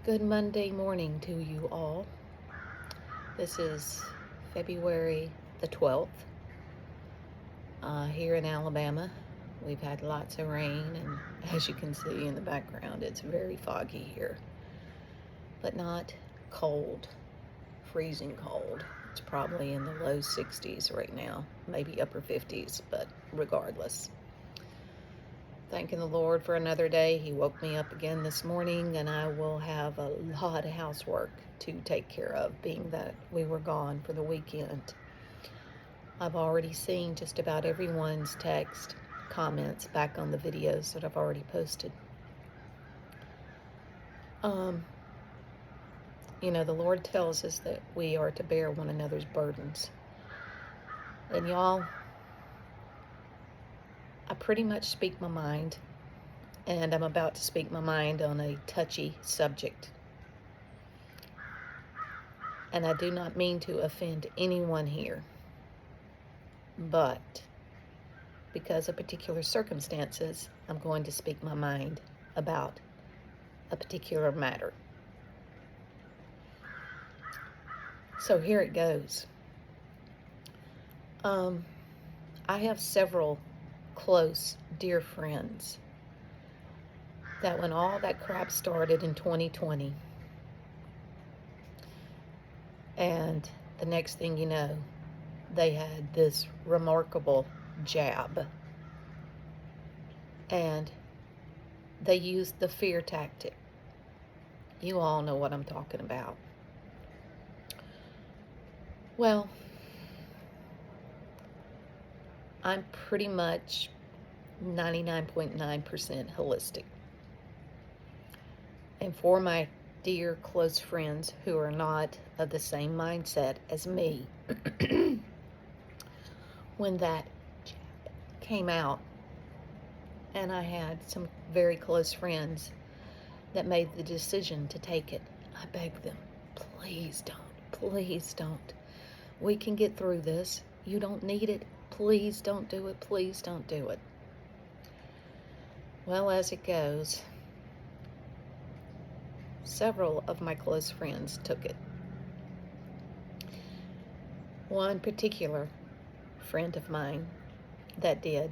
Good Monday morning to you all. This is February the 12th here in Alabama. We've had lots of rain, and as you can see in the background, it's very foggy here, but not cold, freezing cold. It's probably in the low 60s right now, maybe upper 50s, but regardless. Thanking the Lord for another day. He woke me up again this morning, and I will have a lot of housework to take care of, being that we were gone for the weekend. I've already seen just about everyone's text comments back on the videos that I've already posted. The Lord tells us that we are to bear one another's burdens. And y'all, I pretty much speak my mind, and I'm about to speak my mind on a touchy subject. And I do not mean to offend anyone here, but because of particular circumstances, I'm going to speak my mind about a particular matter. So here it goes. I have several close, dear friends that when all that crap started in 2020, and the next thing you know, they had this remarkable jab, and they used the fear tactic. You all know what I'm talking about. Well, I'm pretty much 99.9% holistic. And for my dear close friends who are not of the same mindset as me, when that jab came out, and I had some very close friends that made the decision to take it, I begged them, please don't. We can get through this. You don't need it. Please don't do it. Please don't do it. Well, as it goes, several of my close friends took it. One particular friend of mine that did,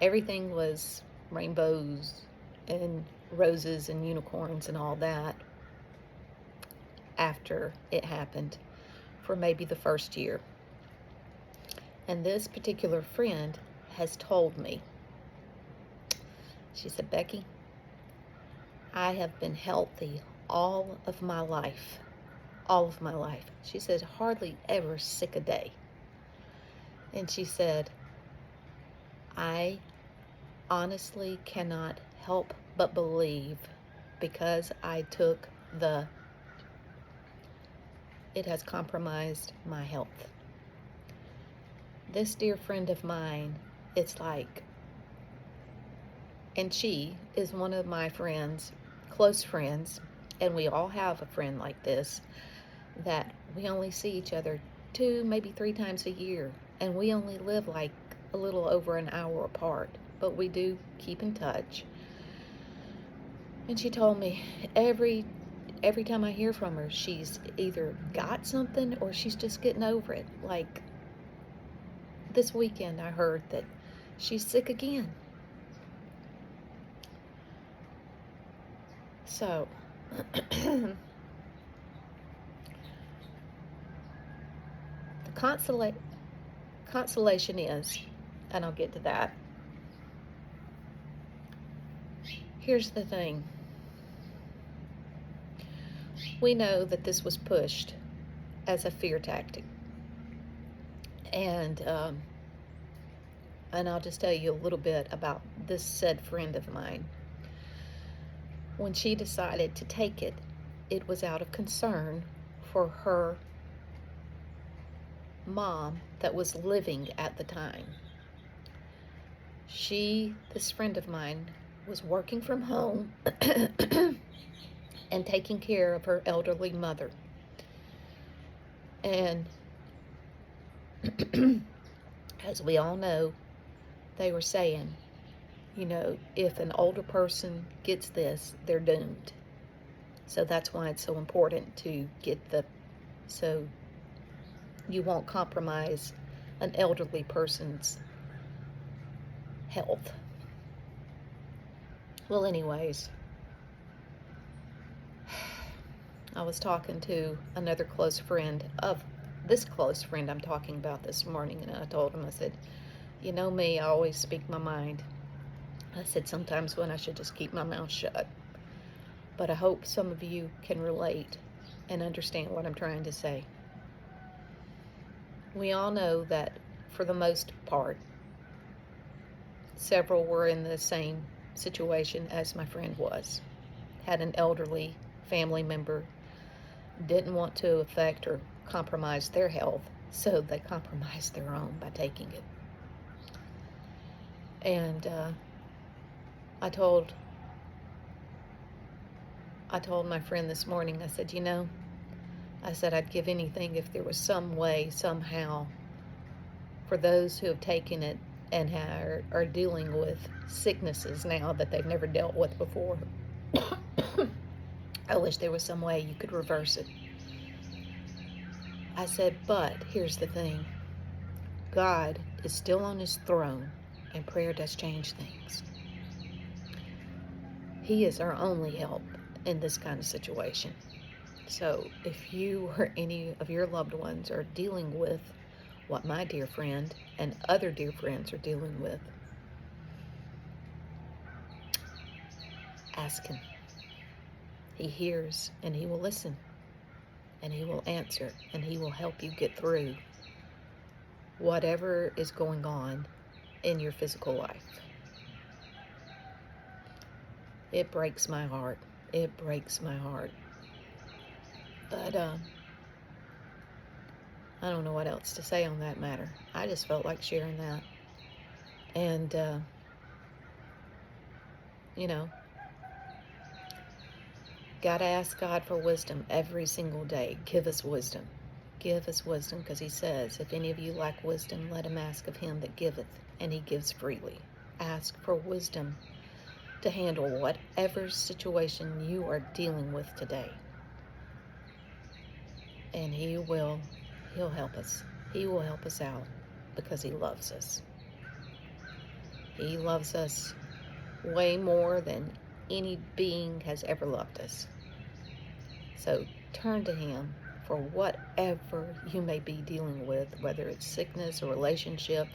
everything was rainbows and roses and unicorns and all that after it happened for maybe the first year. And this particular friend has told me, she said, Becky, I have been healthy all of my life. She said, hardly ever sick a day. And she said, I honestly cannot help but believe, because I took it has compromised my health. This dear friend of mine, it's like, and she is one of my friends, close friends, and we all have a friend like this, that we only see each other 2, maybe 3 times a year, and we only live like a little over an hour apart, but we do keep in touch. And she told me every time I hear from her, she's either got something or she's just getting over it. Like this weekend, I heard that she's sick again. So, the consolation is, and I'll get to that. Here's the thing. We know that this was pushed as a fear tactic. And I'll just tell you a little bit about this said friend of mine. When she decided to take it, it was out of concern for her mom that was living at the time. This friend of mine, was working from home and taking care of her elderly mother. And as we all know, they were saying, if an older person gets this, they're doomed. So that's why it's so important to get so you won't compromise an elderly person's health. Well, anyways, I was talking to another close friend of this close friend I'm talking about this morning, and I told him, I said, you know me, I always speak my mind. I said sometimes when I should just keep my mouth shut. But I hope some of you can relate and understand what I'm trying to say. We all know that for the most part, several were in the same situation as my friend was. Had an elderly family member, didn't want to affect or compromise their health, so they compromised their own by taking it. And I told my friend this morning, I said, I said I'd give anything if there was some way, somehow, for those who have taken it and are dealing with sicknesses now that they've never dealt with before. I wish there was some way you could reverse it. I said, but here's the thing. God is still on his throne, and prayer does change things. He is our only help in this kind of situation. So if you or any of your loved ones are dealing with what my dear friend and other dear friends are dealing with, ask him. He hears and he will listen and he will answer and he will help you get through whatever is going on in your physical life. It breaks my heart. It breaks my heart. But I don't know what else to say on that matter. I just felt like sharing that. And, gotta ask God for wisdom every single day. Give us wisdom. Give us wisdom, because he says, if any of you lack wisdom, let him ask of him that giveth, and he gives freely. Ask for wisdom to handle whatever situation you are dealing with today. And he'll help us. He will help us out because he loves us. He loves us way more than any being has ever loved us. So turn to him for whatever you may be dealing with, whether it's sickness, a relationship,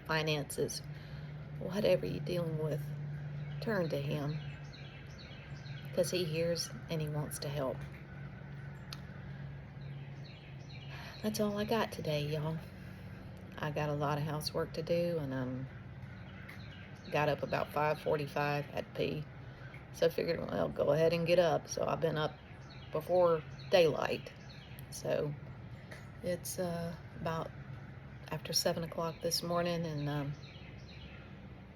finances, whatever you're dealing with, turn to him because he hears and he wants to help. That's all I got today, y'all. I got a lot of housework to do, and got up about 5:45 at pee. So I figured, well, go ahead and get up. So I've been up before daylight. So it's about after 7 o'clock this morning, and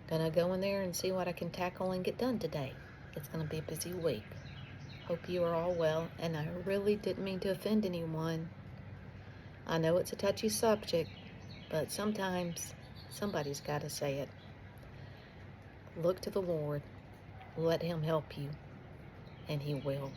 gonna go in there and see what I can tackle and get done today. It's gonna be a busy week. Hope you are all well, and I really didn't mean to offend anyone. I know it's a touchy subject, but sometimes somebody's got to say it. Look to the Lord. Let him help you, and he will.